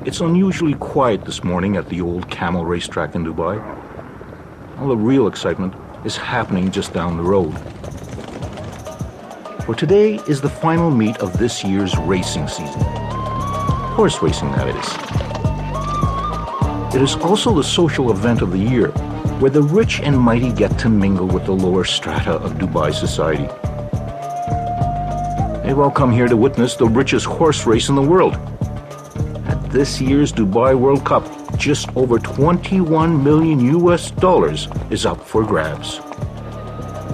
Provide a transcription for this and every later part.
It's unusually quiet this morning at the old camel racetrack in Dubai. All the real excitement is happening just down the road. For today is the final meet of this year's racing season. Horse racing, that is. It is also the social event of the year, where the rich and mighty get to mingle with the lower strata of Dubai society. They've all come here to witness the richest horse race in the world. At this year's Dubai World Cup, just over $21 million is up for grabs.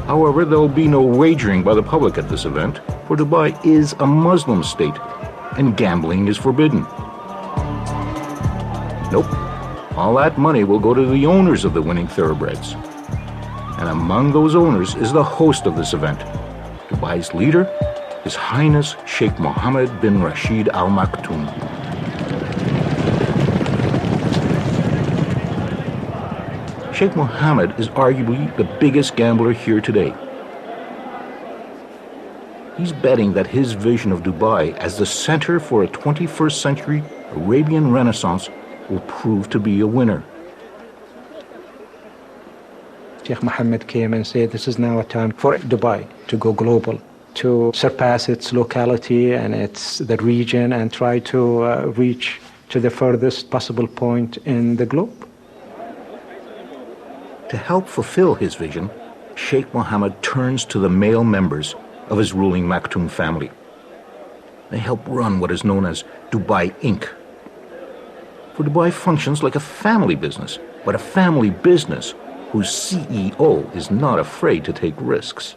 However, there will be no wagering by the public at this event, for Dubai is a Muslim state, and gambling is forbidden. Nope. All that money will go to the owners of the winning thoroughbreds. And among those owners is the host of this event, Dubai's leader, His Highness Sheikh Mohammed bin Rashid Al Maktoum. Sheikh Mohammed is arguably the biggest gambler here today. He's betting that his vision of Dubai as the center for a 21st century Arabian Renaissance will prove to be a winner. Sheikh Mohammed came and said this is now a time for Dubai to go global, to surpass its locality and the region and try to reach to the furthest possible point in the globe. To help fulfill his vision, Sheikh Mohammed turns to the male members of his ruling Maktoum family. They help run what is known as Dubai Inc. For Dubai functions like a family business, but a family business whose CEO is not afraid to take risks.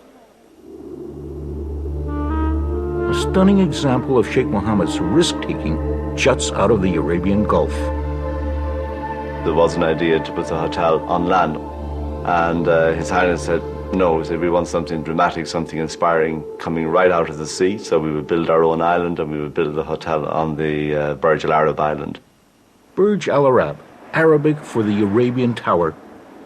A stunning example of Sheikh Mohammed's risk-taking juts out of the Arabian Gulf. There was an idea to put the hotel on land. And His Highness said, no, he said, we want something dramatic, something inspiring coming right out of the sea. So we would build our own island and we would build the hotel on the Burj Al Arab island. Burj Al Arab, Arabic for the Arabian Tower,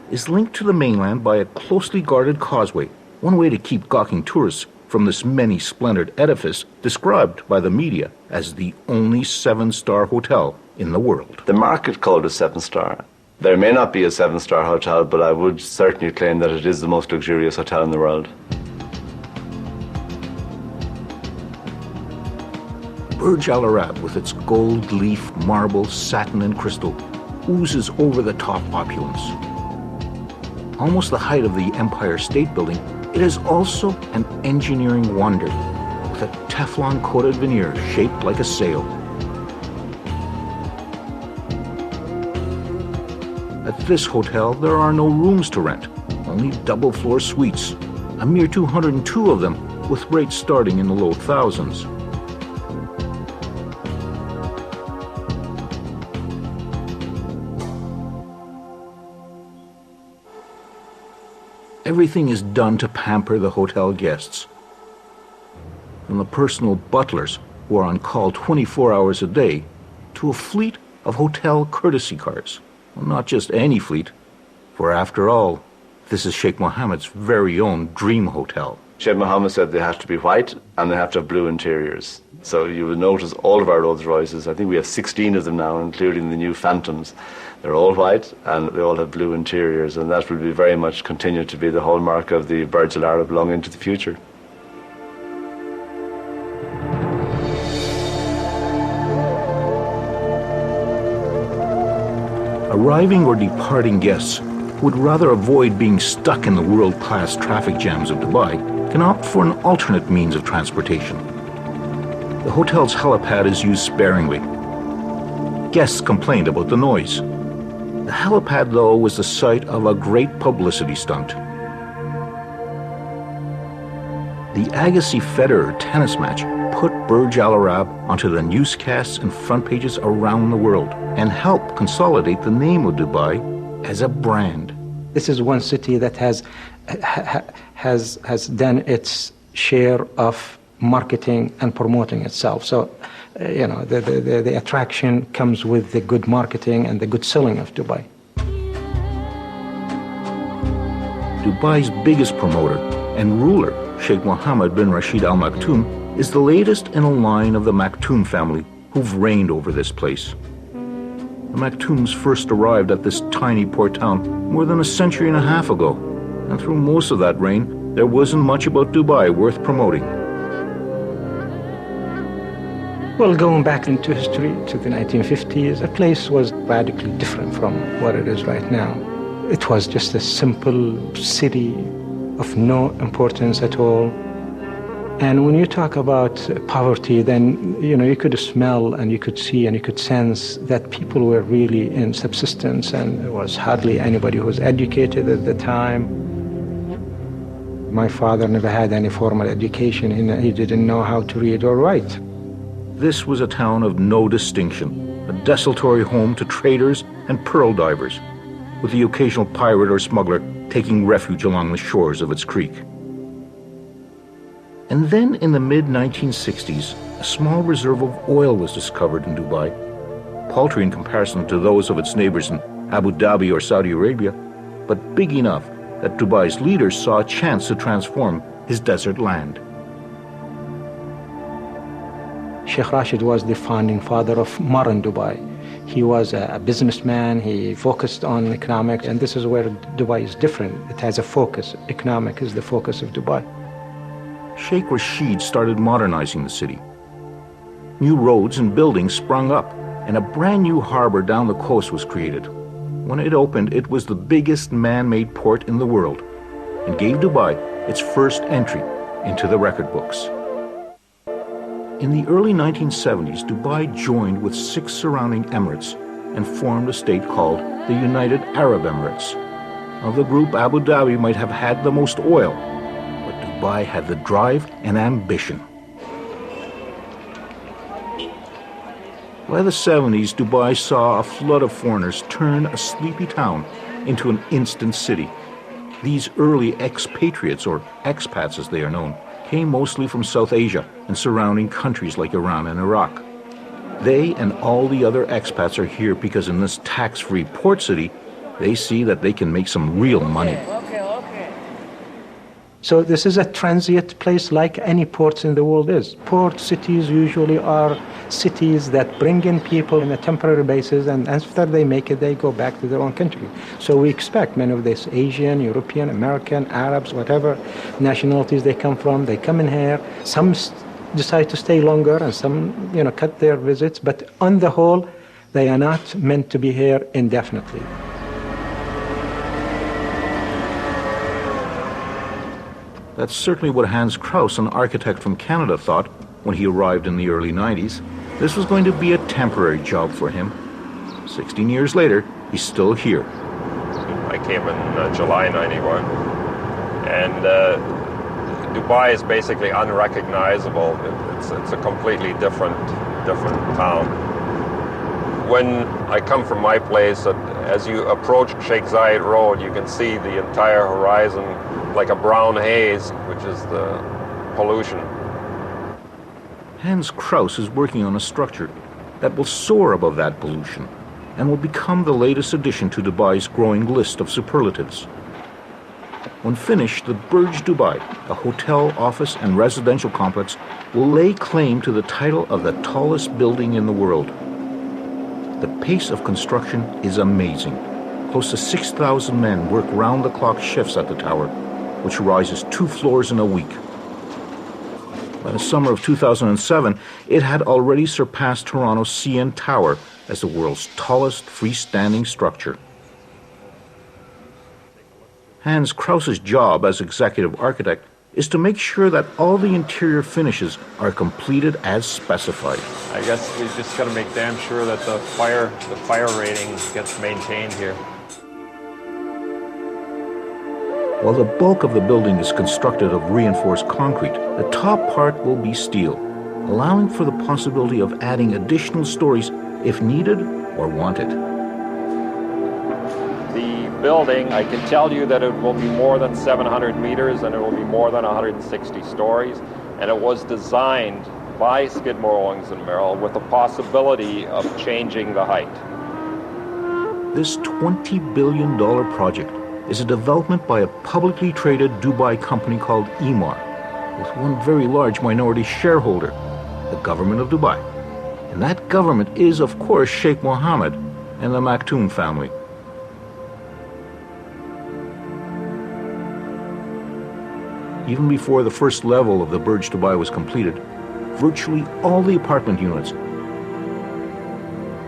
is linked to the mainland by a closely guarded causeway, one way to keep gawking tourists from this many-splendored edifice described by the media as the only 7-star hotel in the world. The market called it 7-star. There may not be a 7-star hotel, but I would certainly claim that it is the most luxurious hotel in the world. Burj Al Arab, with its gold leaf, marble, satin, and crystal, oozes over-the-top opulence. Almost the height of the Empire State Building, it is also an engineering wonder, with a Teflon-coated veneer shaped like a sail. At this hotel, there are no rooms to rent, only double-floor suites, a mere 202 of them, with rates starting in the low thousands. Everything is done to pamper the hotel guests. From the personal butlers, who are on call 24 hours a day, to a fleet of hotel courtesy cars. Well, not just any fleet, for after all, this is Sheikh Mohammed's very own dream hotel. Sheikh Mohammed said they have to be white and they have to have blue interiors. So you will notice all of our Rolls Royces, I think we have 16 of them now, including the new Phantoms. They're all white and they all have blue interiors, and that will be very much continue to be the hallmark of the Burj Al Arab long into the future. Arriving or departing guests who would rather avoid being stuck in the world-class traffic jams of Dubai can opt for an alternate means of transportation. The hotel's helipad is used sparingly. Guests complained about the noise. The helipad, though, was the site of a great publicity stunt. The Agassi-Federer tennis match put Burj Al Arab onto the newscasts and front pages around the world and helped consolidate the name of Dubai as a brand. This is one city that has done its share of marketing and promoting itself. So, the attraction comes with the good marketing and the good selling of Dubai. Dubai's biggest promoter and ruler, Sheikh Mohammed bin Rashid Al Maktoum, is the latest in a line of the Maktoum family who've reigned over this place. The Maktoums first arrived at this tiny port town more than a century and a half ago, and through most of that reign, there wasn't much about Dubai worth promoting. Well, going back into history to the 1950s, the place was radically different from what it is right now. It was just a simple city of no importance at all. And when you talk about poverty, then, you could smell and you could see and you could sense that people were really in subsistence, and there was hardly anybody who was educated at the time. My father never had any formal education. He didn't know how to read or write. This was a town of no distinction, a desultory home to traders and pearl divers, with the occasional pirate or smuggler taking refuge along the shores of its creek. And then in the mid-1960s, a small reserve of oil was discovered in Dubai, paltry in comparison to those of its neighbors in Abu Dhabi or Saudi Arabia, but big enough that Dubai's leaders saw a chance to transform his desert land. Sheikh Rashid was the founding father of modern Dubai. He was a businessman, he focused on economics, and this is where Dubai is different. It has a focus. Economic is the focus of Dubai. Sheikh Rashid started modernizing the city. New roads and buildings sprung up, and a brand new harbor down the coast was created. When it opened, it was the biggest man-made port in the world and gave Dubai its first entry into the record books. In the early 1970s, Dubai joined with 6 surrounding emirates and formed a state called the United Arab Emirates. Of the group, Abu Dhabi might have had the most oil, but Dubai had the drive and ambition. By the 70s, Dubai saw a flood of foreigners turn a sleepy town into an instant city. These early expatriates, or expats as they are known, came mostly from South Asia and surrounding countries like Iran and Iraq. They and all the other expats are here because in this tax-free port city, they see that they can make some real money. So this is a transient place like any ports in the world is. Port cities usually are cities that bring in people on a temporary basis, and after they make it, they go back to their own country. So we expect many of these Asian, European, American, Arabs, whatever nationalities they come from, they come in here. Some decide to stay longer and some, cut their visits, but on the whole, they are not meant to be here indefinitely. That's certainly what Hans Krauss, an architect from Canada, thought when he arrived in the early 90s. This was going to be a temporary job for him. 16 years later, he's still here. I came in July 91, and Dubai is basically unrecognizable. It's a completely different town. When I come from my place, as you approach Sheikh Zayed Road, you can see the entire horizon like a brown haze, which is the pollution. Hans Krauss is working on a structure that will soar above that pollution and will become the latest addition to Dubai's growing list of superlatives. When finished, the Burj Dubai, a hotel, office, and residential complex, will lay claim to the title of the tallest building in the world. The pace of construction is amazing. Close to 6,000 men work round-the-clock shifts at the tower, which rises 2 floors in a week. By the summer of 2007, it had already surpassed Toronto's CN Tower as the world's tallest freestanding structure. Hans Krauss's job as executive architect is to make sure that all the interior finishes are completed as specified. I guess we've just got to make damn sure that the fire rating gets maintained here. While the bulk of the building is constructed of reinforced concrete, the top part will be steel, allowing for the possibility of adding additional stories if needed or wanted. The building, I can tell you that it will be more than 700 meters and it will be more than 160 stories, and it was designed by Skidmore, Owings & Merrill with the possibility of changing the height. This $20 billion project is a development by a publicly traded Dubai company called Emaar, with one very large minority shareholder, the government of Dubai. And that government is, of course, Sheikh Mohammed, and the Maktoum family. Even before the first level of the Burj Dubai was completed, virtually all the apartment units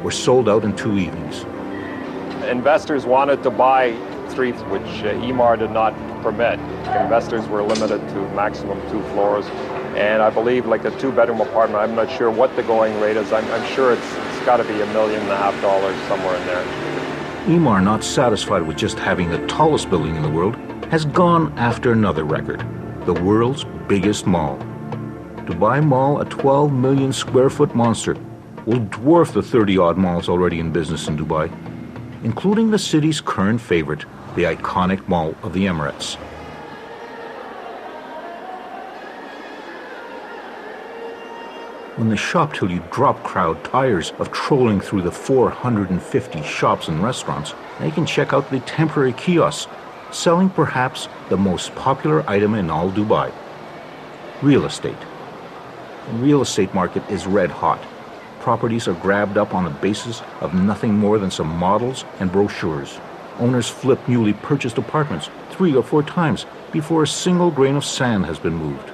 were sold out in 2 evenings. Investors wanted to buy streets which Emaar did not permit. Investors were limited to maximum 2 floors. And I believe like a 2-bedroom apartment, I'm not sure what the going rate is. I'm sure it's got to be $1.5 million somewhere in there. Emaar, not satisfied with just having the tallest building in the world, has gone after another record, the world's biggest mall. Dubai Mall, a 12 million square foot monster, will dwarf the 30-odd malls already in business in Dubai, including the city's current favorite, the iconic Mall of the Emirates. When the shop till you drop crowd tires of trolling through the 450 shops and restaurants, they can check out the temporary kiosks, selling perhaps the most popular item in all Dubai, real estate. The real estate market is red hot. Properties are grabbed up on the basis of nothing more than some models and brochures. Owners flip newly purchased apartments 3 or 4 times before a single grain of sand has been moved.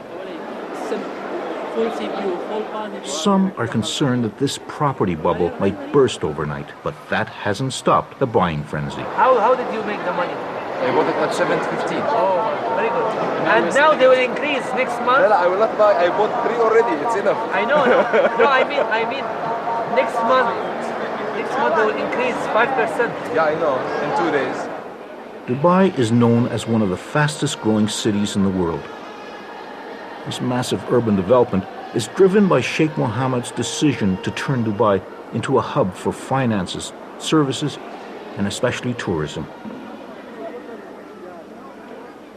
Some are concerned that this property bubble might burst overnight, but that hasn't stopped the buying frenzy. How did you make the money? I bought it at 715. Oh, very good. And now they will increase next month? I will not buy. I bought 3 already. It's enough. I know. No, I mean, next month they will increase 5%. Yeah, I know. In 2 days. Dubai is known as one of the fastest growing cities in the world. This massive urban development is driven by Sheikh Mohammed's decision to turn Dubai into a hub for finances, services, and especially tourism.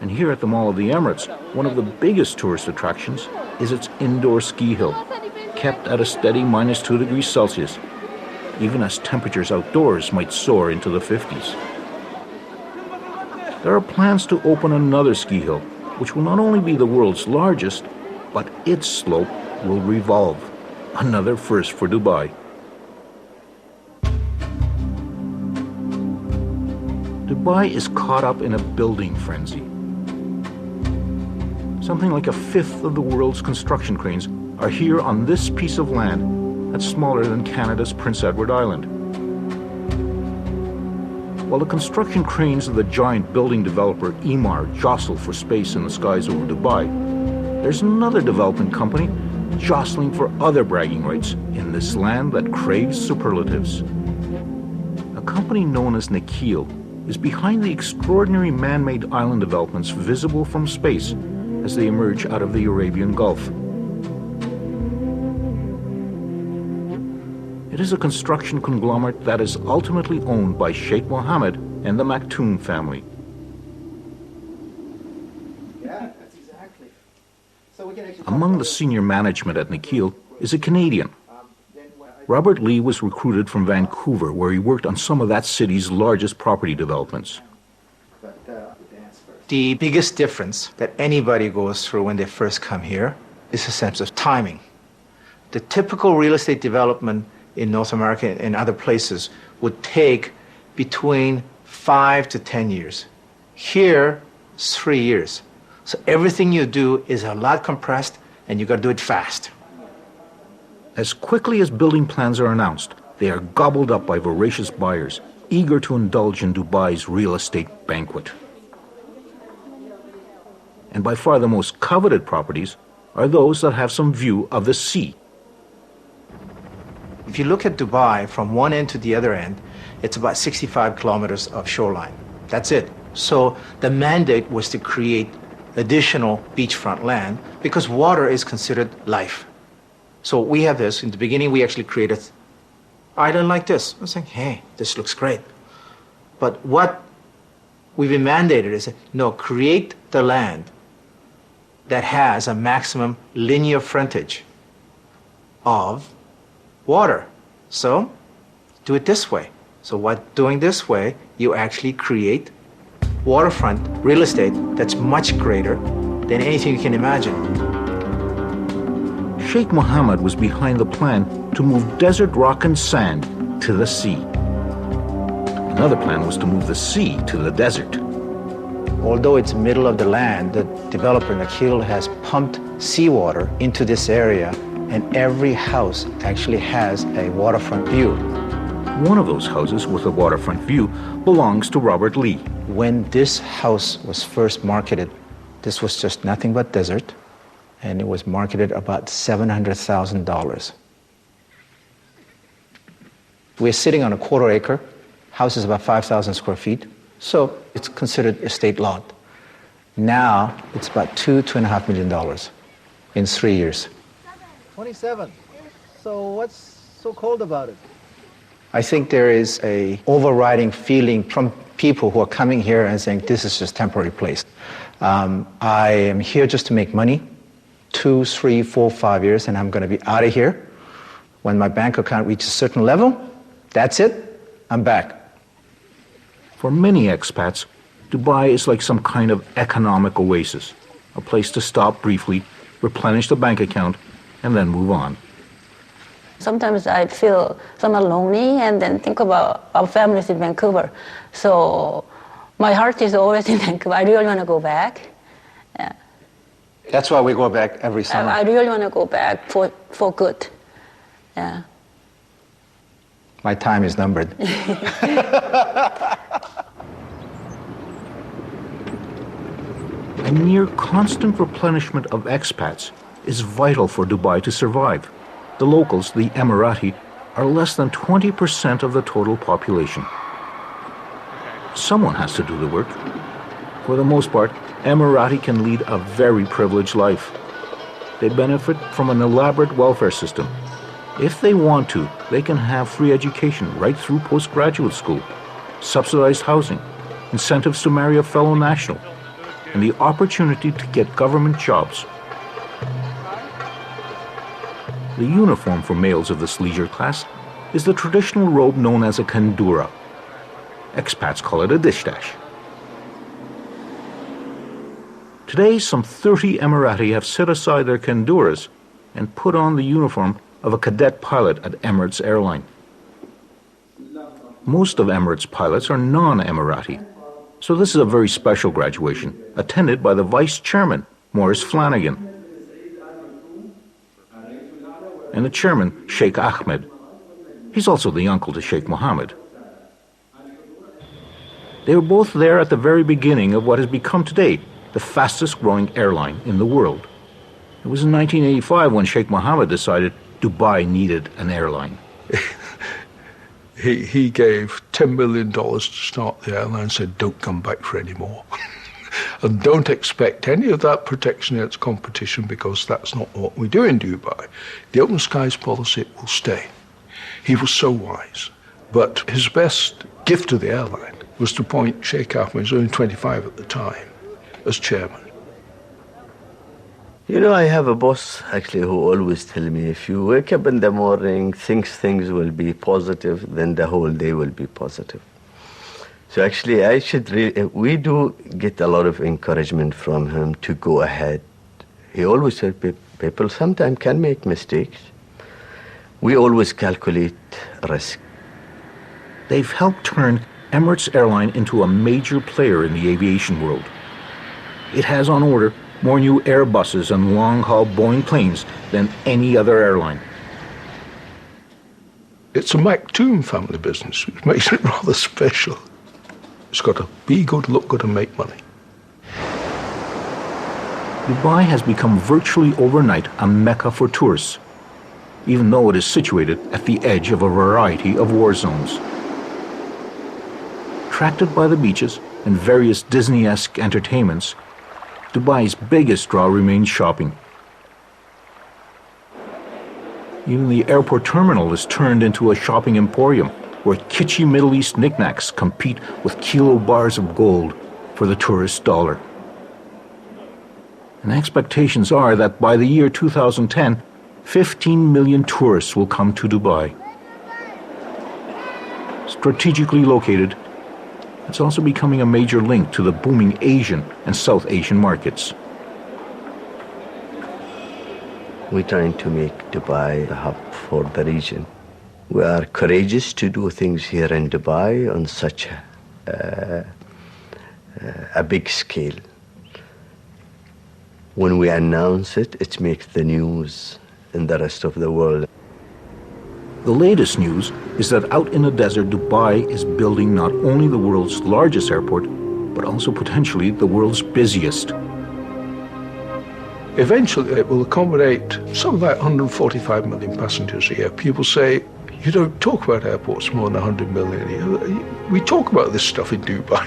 And here at the Mall of the Emirates, one of the biggest tourist attractions is its indoor ski hill, kept at a steady -2 degrees Celsius, even as temperatures outdoors might soar into the 50s. There are plans to open another ski hill, which will not only be the world's largest, but its slope will revolve. Another first for Dubai. Dubai is caught up in a building frenzy. Something like 1/5 of the world's construction cranes are here on this piece of land that's smaller than Canada's Prince Edward Island. While the construction cranes of the giant building developer Emaar jostle for space in the skies over Dubai, there's another development company jostling for other bragging rights in this land that craves superlatives. A company known as Nikhil is behind the extraordinary man-made island developments visible from space as they emerge out of the Arabian Gulf. It is a construction conglomerate that is ultimately owned by Sheikh Mohammed and the Maktoum family. Yeah, that's exactly. So we can actually Among the senior management at Nikhil is a Canadian. Robert Lee was recruited from Vancouver, where he worked on some of that city's largest property developments. The biggest difference that anybody goes through when they first come here is a sense of timing. The typical real estate development in North America and other places would take between 5 to 10 years. Here, it's 3 years. So everything you do is a lot compressed, and you got to do it fast. As quickly as building plans are announced, they are gobbled up by voracious buyers, eager to indulge in Dubai's real estate banquet. And by far the most coveted properties are those that have some view of the sea. If you look at Dubai from one end to the other end, it's about 65 kilometers of shoreline. That's it. So the mandate was to create additional beachfront land because water is considered life. So we have this. In the beginning, we actually created an island like this. I was saying, hey, this looks great. But what we've been mandated is, no, create the land that has a maximum linear frontage of water. So do it this way. So what doing this way, you actually create waterfront real estate that's much greater than anything you can imagine. Sheikh Mohammed was behind the plan to move desert rock and sand to the sea. Another plan was to move the sea to the desert. Although it's middle of the land, the developer Nakheel has pumped seawater into this area, and every house actually has a waterfront view. One of those houses with a waterfront view belongs to Robert Lee. When this house was first marketed, this was just nothing but desert, and it was marketed about $700,000. We're sitting on a quarter acre. House is about 5,000 square feet, so it's considered estate lot. Now it's about $2.5 million in 3 years. 27. So what's so cold about it? I think there is a overriding feeling from people who are coming here and saying this is just temporary place. I am here just to make money, 2, 3, 4, 5 years, and I'm going to be out of here. When my bank account reaches a certain level, that's it, I'm back. For many expats, Dubai is like some kind of economic oasis, a place to stop briefly, replenish the bank account, and then move on. Sometimes I feel somewhat lonely and then think about our families in Vancouver. So my heart is always in Vancouver. I really want to go back. Yeah. That's why we go back every summer. I really want to go back for good. Yeah. My time is numbered. A near constant replenishment of expats is vital for Dubai to survive. The locals, the Emirati, are less than 20% of the total population. Someone has to do the work. For the most part, Emirati can lead a very privileged life. They benefit from an elaborate welfare system. If they want to, they can have free education right through postgraduate school, subsidized housing, incentives to marry a fellow national, and the opportunity to get government jobs. The uniform for males of this leisure class is the traditional robe known as a kandura. Expats call it a dishdash. Today, some 30 Emirati have set aside their kanduras and put on the uniform of a cadet pilot at Emirates Airline. Most of Emirates pilots are non-Emirati, so this is a very special graduation, attended by the Vice Chairman, Maurice Flanagan, and the Chairman, Sheikh Ahmed. He's also the uncle to Sheikh Mohammed. They were both there at the very beginning of what has become today the fastest growing airline in the world. It was in 1985 when Sheikh Mohammed decided Dubai needed an airline. He gave $10 million to start the airline and said, don't come back for any more. And don't expect any of that protection against competition, because that's not what we do in Dubai. The open skies policy will stay. He was so wise. But his best gift to the airline was to appoint Sheikh Ahmed, who was only 25 at the time, as chairman. You know, I have a boss, actually, who always tell me, if you wake up in the morning, things will be positive, then the whole day will be positive. So actually, we do get a lot of encouragement from him to go ahead. He always said people sometimes can make mistakes. We always calculate risk. They've helped turn Emirates Airline into a major player in the aviation world. It has on order more new Airbuses and long-haul Boeing planes than any other airline. It's a Maktoum family business, which makes it rather special. It's got to be good, look good, and make money. Dubai has become virtually overnight a mecca for tourists, even though it is situated at the edge of a variety of war zones. Attracted by the beaches and various Disney-esque entertainments, Dubai's biggest draw remains shopping. Even the airport terminal is turned into a shopping emporium where kitschy Middle East knickknacks compete with kilo bars of gold for the tourist dollar. And expectations are that by the year 2010, 15 million tourists will come to Dubai. Strategically located, it's also becoming a major link to the booming Asian and South Asian markets. We're trying to make Dubai a hub for the region. We are courageous to do things here in Dubai on such a big scale. When we announce it, it makes the news in the rest of the world. The latest news is that out in the desert, Dubai is building not only the world's largest airport, but also potentially the world's busiest. Eventually, it will accommodate something like 145 million passengers a year. People say, you don't talk about airports more than 100 million a year. We talk about this stuff in Dubai.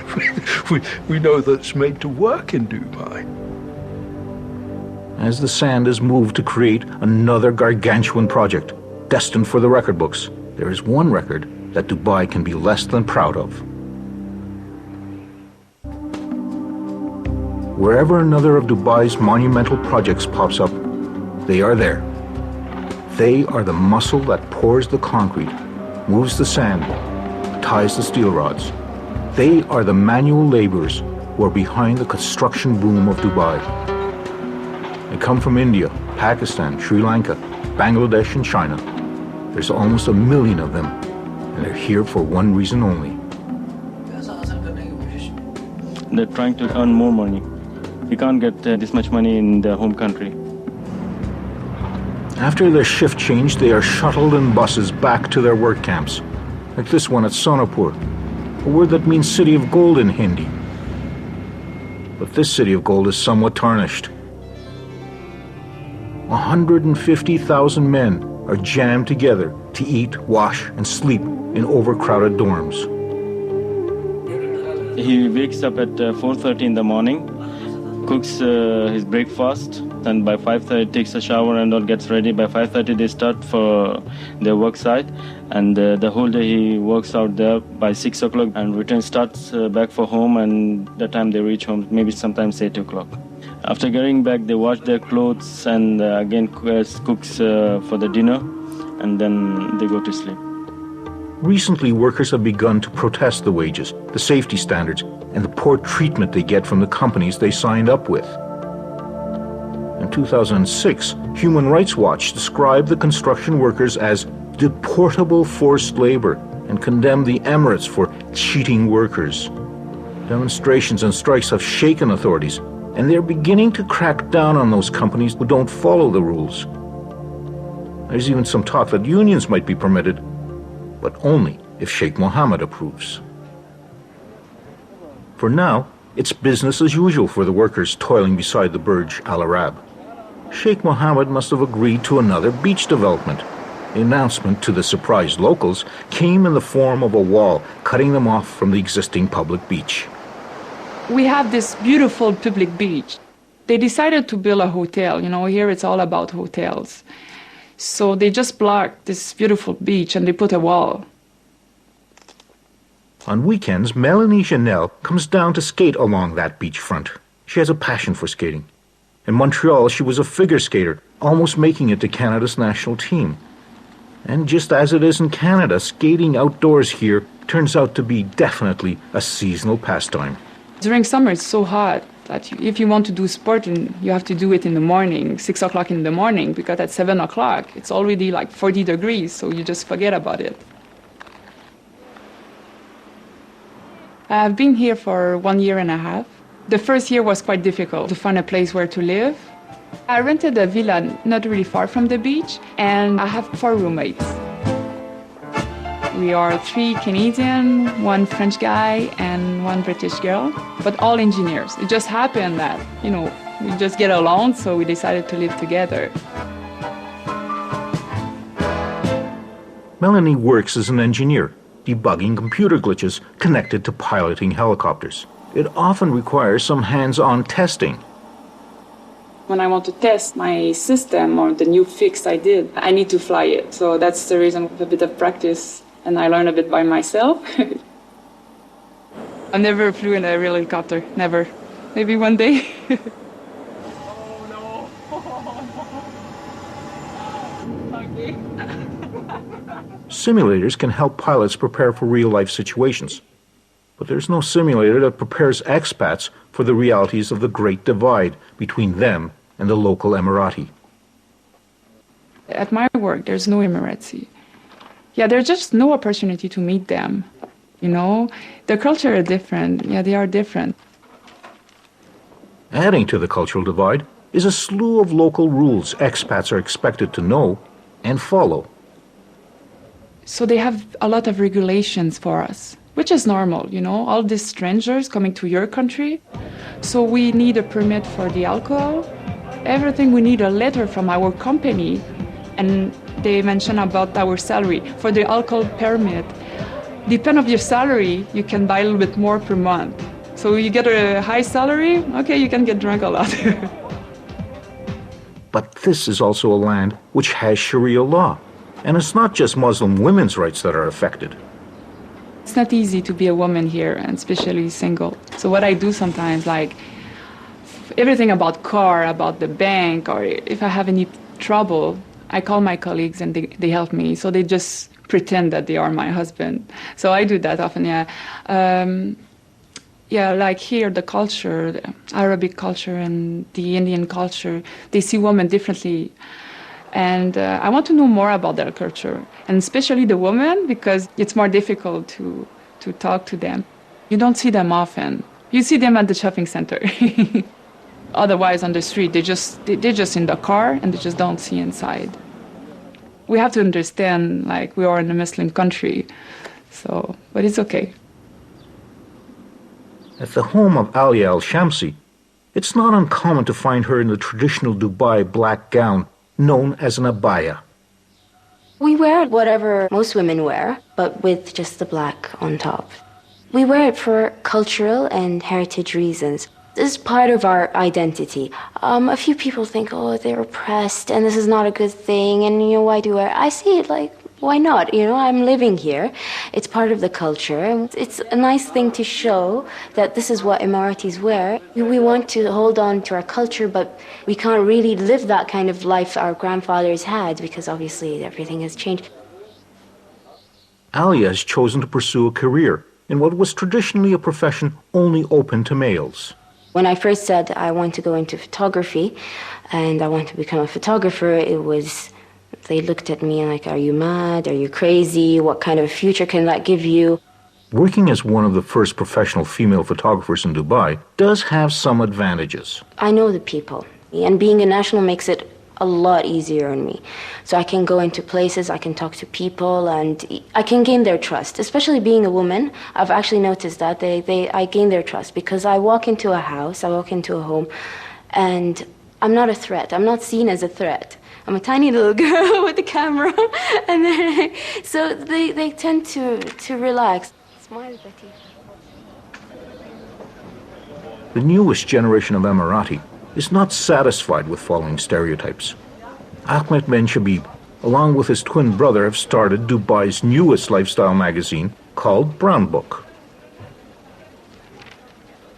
we know that it's made to work in Dubai. As the sand is moved to create another gargantuan project, destined for the record books, there is one record that Dubai can be less than proud of. Wherever another of Dubai's monumental projects pops up, they are there. They are the muscle that pours the concrete, moves the sand, ties the steel rods. They are the manual laborers who are behind the construction boom of Dubai. They come from India, Pakistan, Sri Lanka, Bangladesh, and China. There's almost 1 million of them, and they're here for one reason only. They're trying to earn more money. You can't get this much money in their home country. After their shift change, they are shuttled in buses back to their work camps, like this one at Sonapur, a word that means city of gold in Hindi. But this city of gold is somewhat tarnished. 150,000 men are jammed together to eat, wash, and sleep in overcrowded dorms. He wakes up at 4:30 in the morning, cooks his breakfast, and by 5:30 takes a shower and all gets ready. By 5:30 they start for their work site, and the whole day he works out there. By 6 o'clock and return starts back for home, and the time they reach home, maybe sometimes 8 o'clock. After getting back, they wash their clothes and again cooks for the dinner, and then they go to sleep. Recently, workers have begun to protest the wages, the safety standards, and the poor treatment they get from the companies they signed up with. In 2006, Human Rights Watch described the construction workers as deportable forced labor and condemned the Emirates for cheating workers. Demonstrations and strikes have shaken authorities, and they're beginning to crack down on those companies who don't follow the rules. There's even some talk that unions might be permitted, but only if Sheikh Mohammed approves. For now, it's business as usual for the workers toiling beside the Burj Al Arab. Sheikh Mohammed must have agreed to another beach development. The announcement to the surprised locals came in the form of a wall cutting them off from the existing public beach. We have this beautiful public beach. They decided to build a hotel. You know, here it's all about hotels. So they just blocked this beautiful beach and they put a wall. On weekends, Melanie Janelle comes down to skate along that beachfront. She has a passion for skating. In Montreal, she was a figure skater, almost making it to Canada's national team. And just as it is in Canada, skating outdoors here turns out to be definitely a seasonal pastime. During summer, it's so hot that if you want to do sport, you have to do it in the morning, 6 o'clock in the morning, because at 7 o'clock, it's already like 40 degrees, so you just forget about it. I've been here for 1 year and a half. The first year was quite difficult to find a place where to live. I rented a villa not really far from the beach, and I have 4 roommates. We are 3 Canadian, 1 French guy, and 1 British girl, but all engineers. It just happened that, we just get along, so we decided to live together. Melanie works as an engineer, debugging computer glitches connected to piloting helicopters. It often requires some hands-on testing. When I want to test my system or the new fix I did, I need to fly it. So that's the reason with a bit of practice, and I learn a bit by myself. I never flew in a real helicopter, never. Maybe one day. Okay. Simulators can help pilots prepare for real-life situations. But there's no simulator that prepares expats for the realities of the great divide between them and the local Emirati. At my work, there's no Emirati. Yeah, there's just no opportunity to meet them. You know, the culture is different. Yeah, they are different. Adding to the cultural divide is a slew of local rules expats are expected to know and follow. So they have a lot of regulations for us, which is normal, you know, all these strangers coming to your country. So we need a permit for the alcohol. Everything, we need a letter from our company. And they mention about our salary. For the alcohol permit, depend of your salary, you can buy a little bit more per month. So you get a high salary, okay, you can get drunk a lot. But this is also a land which has Sharia law. And it's not just Muslim women's rights that are affected. It's not easy to be a woman here, and especially single. So what I do sometimes, like everything about car, about the bank, or if I have any trouble, I call my colleagues and they help me. So they just pretend that they are my husband. So I do that often, yeah. Yeah, like here, the culture, the Arabic culture and the Indian culture, they see women differently. And I want to know more about their culture, and especially the women, because it's more difficult to talk to them. You don't see them often. You see them at the shopping center. Otherwise, on the street, they're just in the car, and they just don't see inside. We have to understand, like, we are in a Muslim country, so, but it's okay. At the home of Alia Al-Shamsi, it's not uncommon to find her in the traditional Dubai black gown known as an abaya. We wear whatever most women wear, but with just the black on top. We wear it for cultural and heritage reasons. This is part of our identity. A few people think, oh, they're oppressed and this is not a good thing, and you know, why do I see it like, why not? You know, I'm living here. It's part of the culture. It's a nice thing to show that this is what Emiratis wear. We want to hold on to our culture, but we can't really live that kind of life our grandfathers had because obviously everything has changed. Alia has chosen to pursue a career in what was traditionally a profession only open to males. When I first said I want to go into photography and I want to become a photographer, they looked at me like, are you mad? Are you crazy? What kind of future can that give you? Working as one of the first professional female photographers in Dubai does have some advantages. I know the people, and being a national makes it a lot easier on me. So I can go into places, I can talk to people, and I can gain their trust. Especially being a woman, I've actually noticed that I gain their trust because I walk into a house, I walk into a home, and I'm not a threat. I'm not seen as a threat. I'm a tiny little girl with a camera, and then, so they tend to relax. Smile, Betty. The newest generation of Emirati is not satisfied with following stereotypes. Ahmed Ben Shabib, along with his twin brother, have started Dubai's newest lifestyle magazine called Brown Book.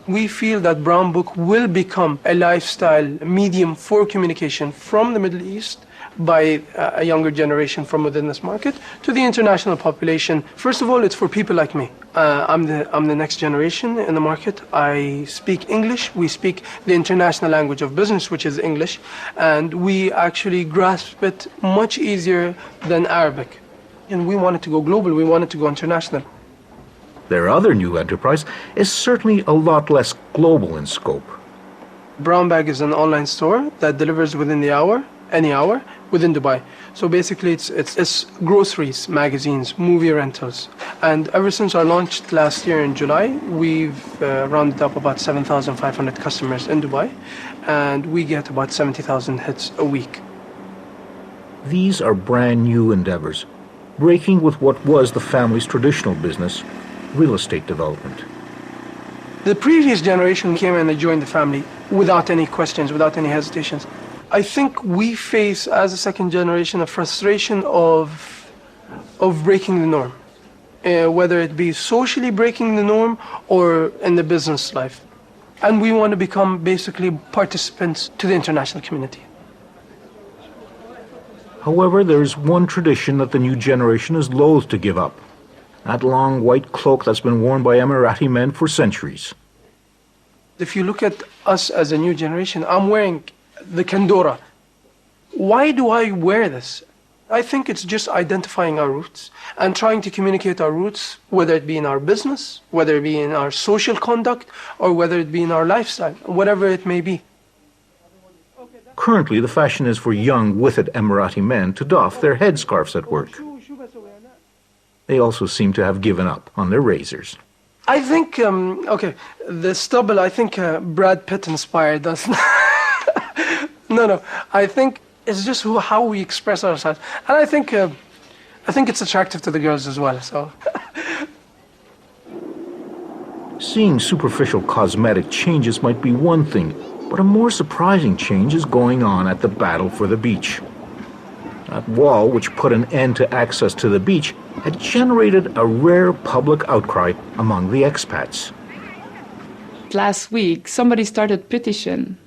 We feel that Brown Book will become a lifestyle medium for communication from the Middle East by a younger generation from within this market to the international population. First of all, it's for people like me. I'm the next generation in the market. I speak English. We speak the international language of business, which is English, and we actually grasp it much easier than Arabic. And we wanted to go global. We wanted to go international. Their other new enterprise is certainly a lot less global in scope. Brown Bag is an online store that delivers within the hour, any hour, within Dubai. So basically it's groceries, magazines, movie rentals. And ever since our launch last year in July, we've rounded up about 7,500 customers in Dubai, and we get about 70,000 hits a week. These are brand new endeavors, breaking with what was the family's traditional business, real estate development. The previous generation came and they joined the family without any questions, without any hesitations. I think we face, as a second generation, a frustration of breaking the norm, whether it be socially breaking the norm or in the business life. And we want to become basically participants to the international community. However, there is one tradition that the new generation is loath to give up. That long white cloak that's been worn by Emirati men for centuries. If you look at us as a new generation, I'm wearing the kandora. Why do I wear this? I think it's just identifying our roots and trying to communicate our roots, whether it be in our business, whether it be in our social conduct, or whether it be in our lifestyle, whatever it may be. Currently, the fashion is for young, with-it Emirati men to doff their headscarves at work. They also seem to have given up on their razors. I think, the stubble, I think Brad Pitt inspired us. No, I think it's just how we express ourselves. And I think it's attractive to the girls as well, so. Seeing superficial cosmetic changes might be one thing, but a more surprising change is going on at the battle for the beach. That wall, which put an end to access to the beach, had generated a rare public outcry among the expats. Last week, somebody started petition.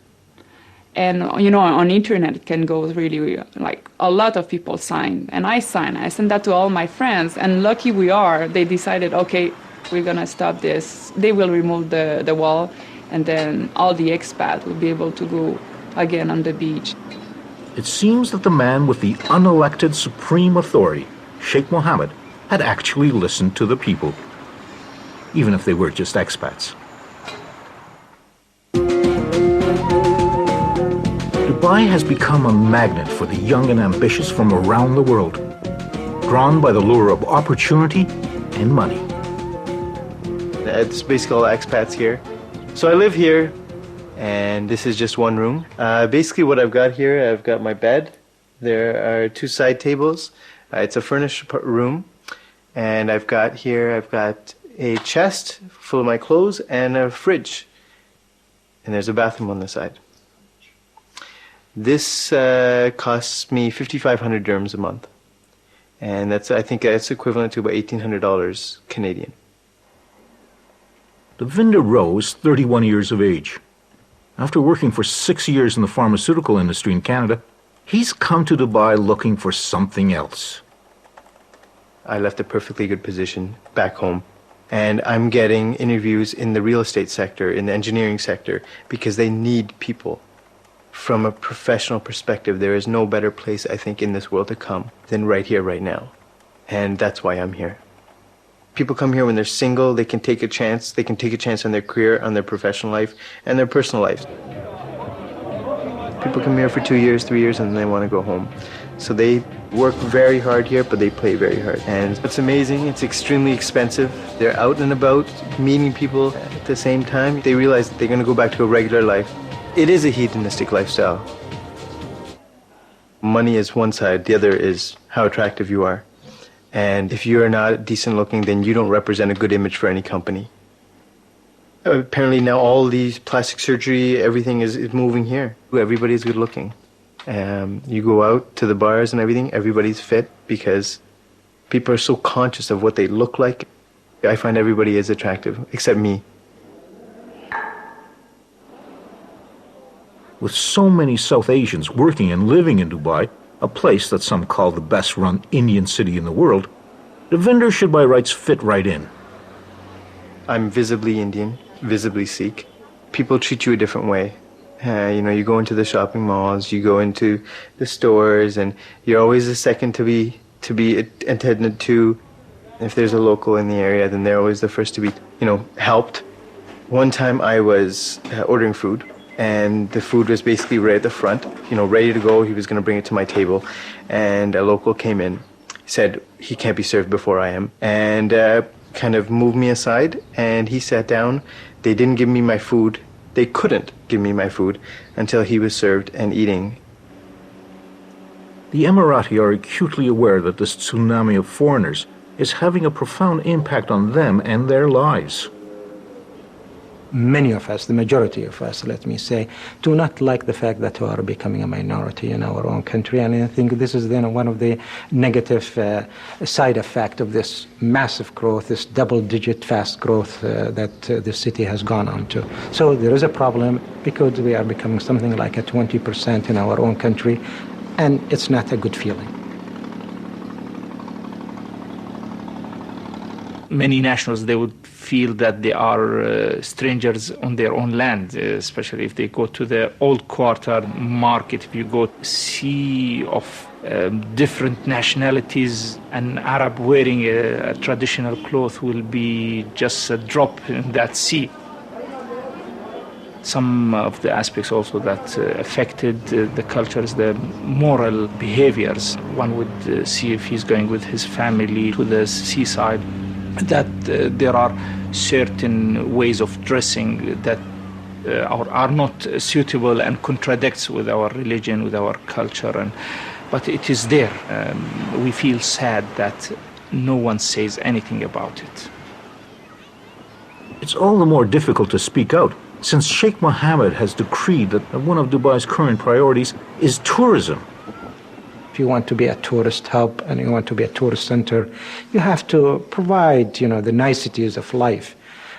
And, on internet it can go really, like, a lot of people sign. And I signed. I sent that to all my friends. And lucky we are, they decided, okay, we're going to stop this. They will remove the wall. And then all the expats will be able to go again on the beach. It seems that the man with the unelected supreme authority, Sheikh Mohammed, had actually listened to the people, even if they were just expats. Dubai has become a magnet for the young and ambitious from around the world, drawn by the lure of opportunity and money. It's basically all expats here. So I live here, and this is just one room. Basically what I've got here, I've got my bed. There are 2 side tables. It's a furnished room. And I've got a chest full of my clothes and a fridge. And there's a bathroom on the side. This costs me 5,500 dirhams a month. And I think that's equivalent to about $1,800 Canadian. Devinder Rowe is 31 years of age. After working for 6 years in the pharmaceutical industry in Canada, he's come to Dubai looking for something else. I left a perfectly good position back home, and I'm getting interviews in the real estate sector, in the engineering sector, because they need people. From a professional perspective, there is no better place, I think, in this world to come than right here, right now. And that's why I'm here. People come here when they're single, they can take a chance. They can take a chance on their career, on their professional life, and their personal life. People come here for 2 years, 3 years, and then they want to go home. So they work very hard here, but they play very hard. And it's amazing. It's extremely expensive. They're out and about, meeting people at the same time. They realize that they're going to go back to a regular life. It is a hedonistic lifestyle. Money is one side. The other is how attractive you are. And if you're not decent looking, then you don't represent a good image for any company. Apparently now all these plastic surgery, everything is moving here. Everybody's good looking. You go out to the bars and everything, everybody's fit because people are so conscious of what they look like. I find everybody is attractive, except me. With so many South Asians working and living in Dubai, a place that some call the best-run Indian city in the world, Devinder should by rights fit right in. I'm visibly Indian, visibly Sikh. People treat you a different way. You go into the shopping malls, you go into the stores, and you're always the second to be attended to. If there's a local in the area, then they're always the first to be, helped. One time I was ordering food, and the food was basically right at the front, ready to go. He was going to bring it to my table, and a local came in, said he can't be served before I am, and kind of moved me aside, and he sat down. They didn't give me my food. They couldn't give me my food until he was served and eating. The Emirati are acutely aware that this tsunami of foreigners is having a profound impact on them and their lives. Many of us, the majority of us, let me say, do not like the fact that we are becoming a minority in our own country. And I think this is then one of the negative side effects of this massive growth, this double-digit fast growth that the city has gone on to. So there is a problem because we are becoming something like a 20% in our own country, and it's not a good feeling. Many nationals, they would feel that they are strangers on their own land, especially if they go to the old quarter market. If you go sea of different nationalities, an Arab wearing a traditional cloth will be just a drop in that sea. Some of the aspects also that affected the cultures, the moral behaviors. One would see if he's going with his family to the seaside, that there are certain ways of dressing that are not suitable and contradicts with our religion, with our culture, but it is there. We feel sad that no one says anything about it. It's all the more difficult to speak out since Sheikh Mohammed has decreed that one of Dubai's current priorities is tourism. If you want to be a tourist hub and you want to be a tourist center, you have to provide, the niceties of life.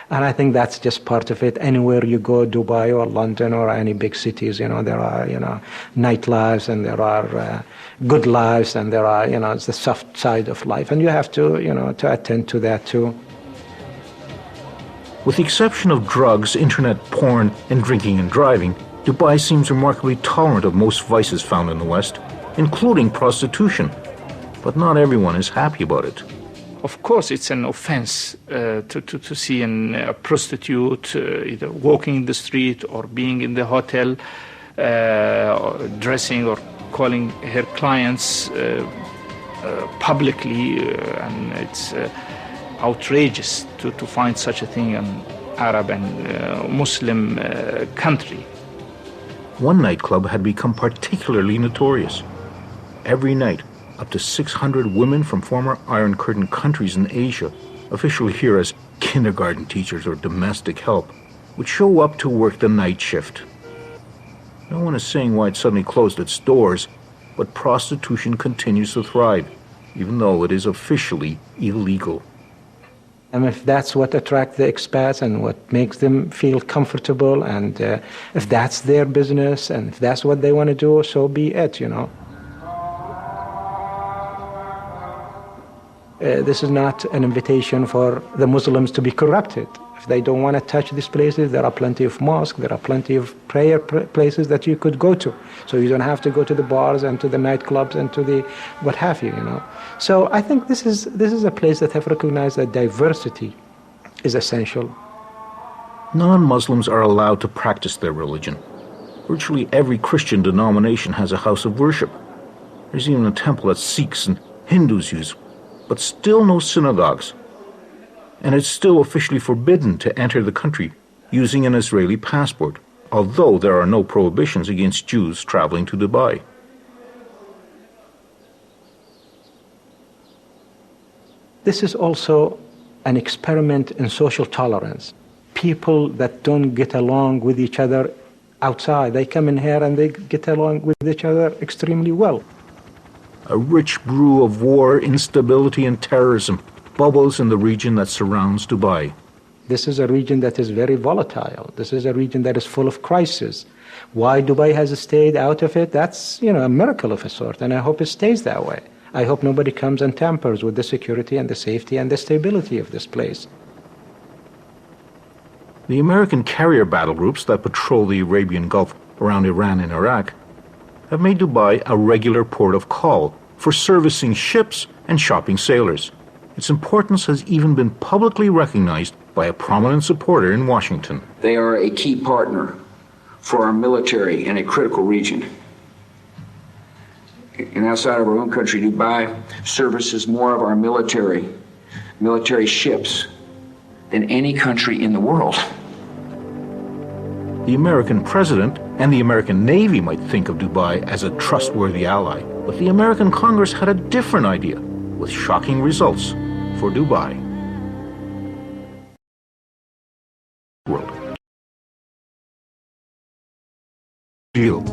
And I think that's just part of it. Anywhere you go, Dubai or London or any big cities, there are, nightlives, and there are good lives, and there are, it's the soft side of life. And you have to, to attend to that too. With the exception of drugs, internet porn, and drinking and driving, Dubai seems remarkably tolerant of most vices found in the West, including prostitution. But not everyone is happy about it. Of course, it's an offense to see a prostitute either walking in the street or being in the hotel, or dressing or calling her clients publicly, and it's outrageous to find such a thing in Arab and Muslim country. One nightclub had become particularly notorious. Every night, up to 600 women from former Iron Curtain countries in Asia, officially here as kindergarten teachers or domestic help, would show up to work the night shift. No one is saying why it suddenly closed its doors, but prostitution continues to thrive, even though it is officially illegal. And if that's what attracts the expats and what makes them feel comfortable, and if that's their business and if that's what they want to do, so be it, This is not an invitation for the Muslims to be corrupted. If they don't want to touch these places, there are plenty of mosques, there are plenty of prayer places that you could go to. So you don't have to go to the bars and to the nightclubs and to the what have you, So I think this is a place that have recognized that diversity is essential. Non-Muslims are allowed to practice their religion. Virtually every Christian denomination has a house of worship. There's even a temple that Sikhs and Hindus use, but still no synagogues. And it's still officially forbidden to enter the country using an Israeli passport, although there are no prohibitions against Jews traveling to Dubai. This is also an experiment in social tolerance. People that don't get along with each other outside, they come in here and they get along with each other extremely well. A rich brew of war, instability, and terrorism bubbles in the region that surrounds Dubai. This is a region that is very volatile. This is a region that is full of crisis. Why Dubai has stayed out of it, that's, a miracle of a sort, and I hope it stays that way. I hope nobody comes and tampers with the security and the safety and the stability of this place. The American carrier battle groups that patrol the Arabian Gulf around Iran and Iraq have made Dubai a regular port of call for servicing ships and shopping sailors. Its importance has even been publicly recognized by a prominent supporter in Washington. They are a key partner for our military in a critical region. And outside of our own country, Dubai services more of our military ships than any country in the world. The American president and the American Navy might think of Dubai as a trustworthy ally, but the American Congress had a different idea, with shocking results for Dubai. World. Deal.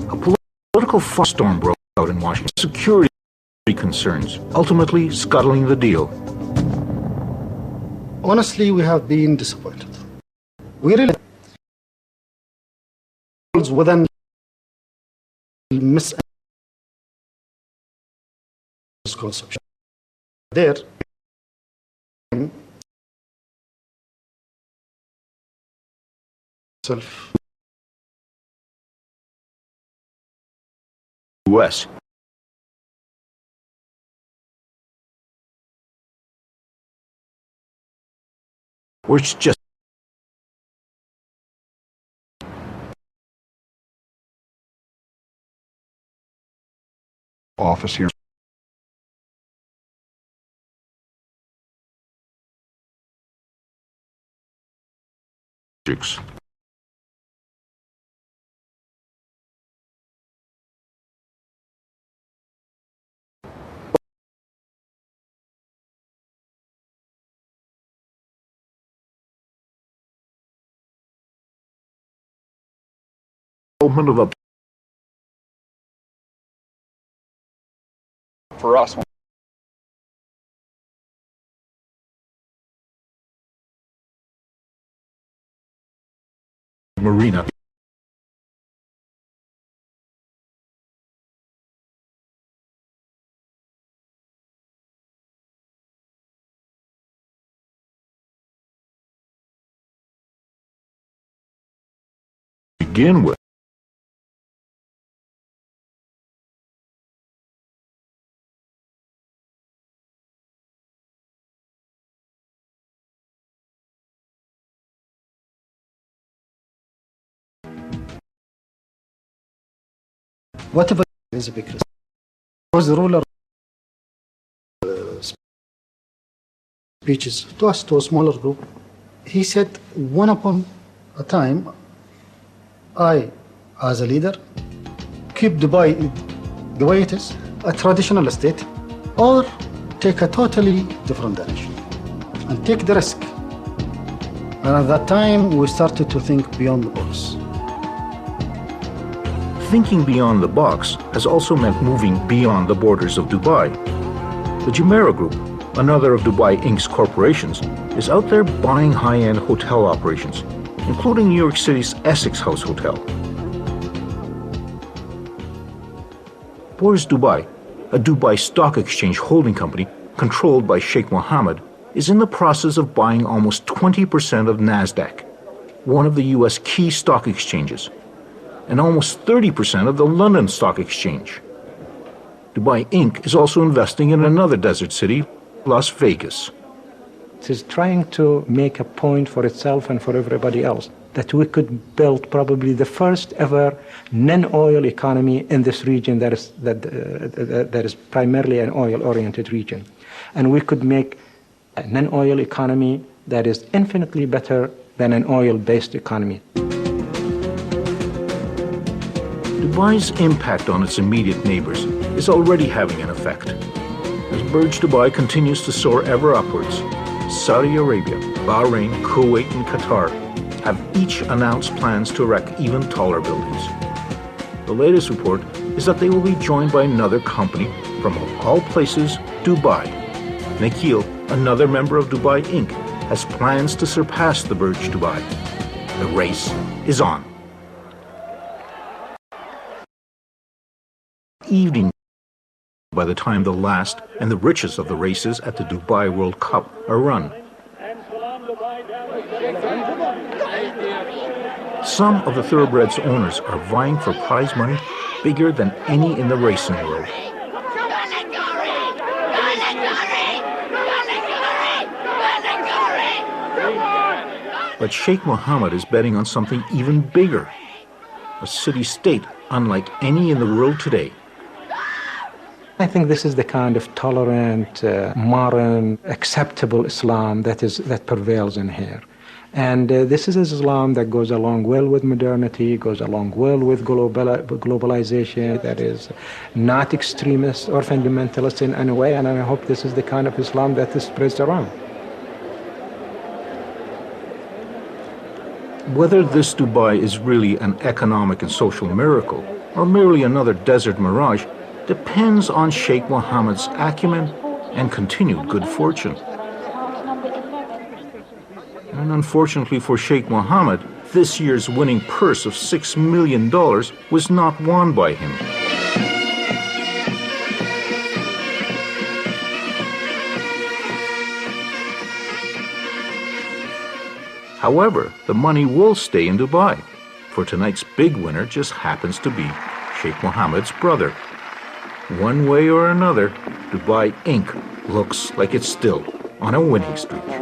A political firestorm broke out in Washington. Security concerns, ultimately scuttling the deal. Honestly, we have been disappointed. We really within misconception there Self. US. Or it's just Office here. Development of a For us, marina. Begin with. Whatever is a big risk. Was the ruler speeches to us, to a smaller group, he said, one upon a time, I, as a leader, keep Dubai the way it is, a traditional state, or take a totally different direction and take the risk. And at that time, we started to think beyond the box. Thinking beyond the box has also meant moving beyond the borders of Dubai. The Jumeirah Group, another of Dubai Inc.'s corporations, is out there buying high-end hotel operations, including New York City's Essex House Hotel. Bourse Dubai, a Dubai Stock Exchange holding company controlled by Sheikh Mohammed, is in the process of buying almost 20% of NASDAQ, one of the U.S. key stock exchanges, and almost 30% of the London Stock Exchange. Dubai Inc. is also investing in another desert city, Las Vegas. It is trying to make a point for itself and for everybody else that we could build probably the first ever non-oil economy in this region that is primarily an oil-oriented region. And we could make a non-oil economy that is infinitely better than an oil-based economy. Dubai's impact on its immediate neighbors is already having an effect. As Burj Dubai continues to soar ever upwards, Saudi Arabia, Bahrain, Kuwait, and Qatar have each announced plans to erect even taller buildings. The latest report is that they will be joined by another company from, of all places, Dubai. Nikhil, another member of Dubai Inc., has plans to surpass the Burj Dubai. The race is on. Evening by the time the last and the richest of the races at the Dubai World Cup are run. Some of the thoroughbreds' owners are vying for prize money bigger than any in the racing world. But Sheikh Mohammed is betting on something even bigger, a city-state unlike any in the world today. I think this is the kind of tolerant, modern, acceptable Islam that prevails in here. And this is Islam that goes along well with modernity, goes along well with globalization, that is not extremist or fundamentalist in any way, and I hope this is the kind of Islam that is spreads around. Whether this Dubai is really an economic and social miracle, or merely another desert mirage, depends on Sheikh Mohammed's acumen and continued good fortune. And unfortunately for Sheikh Mohammed, this year's winning purse of $6 million was not won by him. However, the money will stay in Dubai, for tonight's big winner just happens to be Sheikh Mohammed's brother. One way or another, Dubai Inc. looks like it's still on a winning streak.